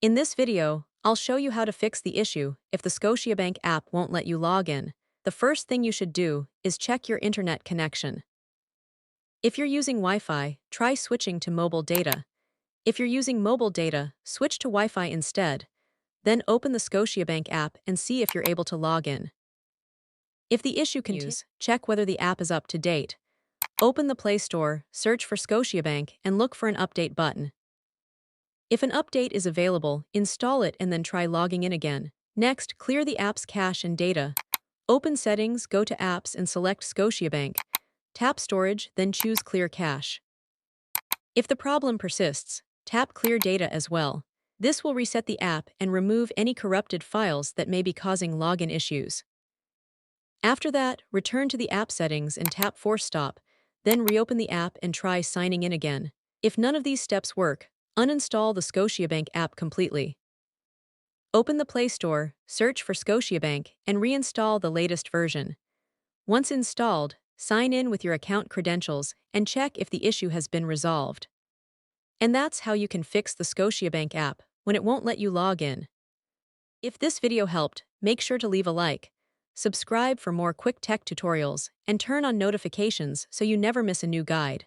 In this video, I'll show you how to fix the issue if the Scotiabank app won't let you log in. The first thing you should do is check your internet connection. If you're using Wi-Fi, try switching to mobile data. If you're using mobile data, switch to Wi-Fi instead. Then open the Scotiabank app and see if you're able to log in. If the issue continues, check whether the app is up to date. Open the Play Store, search for Scotiabank, and look for an update button. If an update is available, install it and then try logging in again. Next, clear the app's cache and data. Open Settings, go to Apps and select Scotiabank. Tap Storage, then choose Clear Cache. If the problem persists, tap Clear Data as well. This will reset the app and remove any corrupted files that may be causing login issues. After that, return to the app settings and tap Force Stop, then reopen the app and try signing in again. If none of these steps work, uninstall the Scotiabank app completely. Open the Play Store, search for Scotiabank, and reinstall the latest version. Once installed, sign in with your account credentials and check if the issue has been resolved. And that's how you can fix the Scotiabank app when it won't let you log in. If this video helped, make sure to leave a like, subscribe for more quick tech tutorials, and turn on notifications so you never miss a new guide.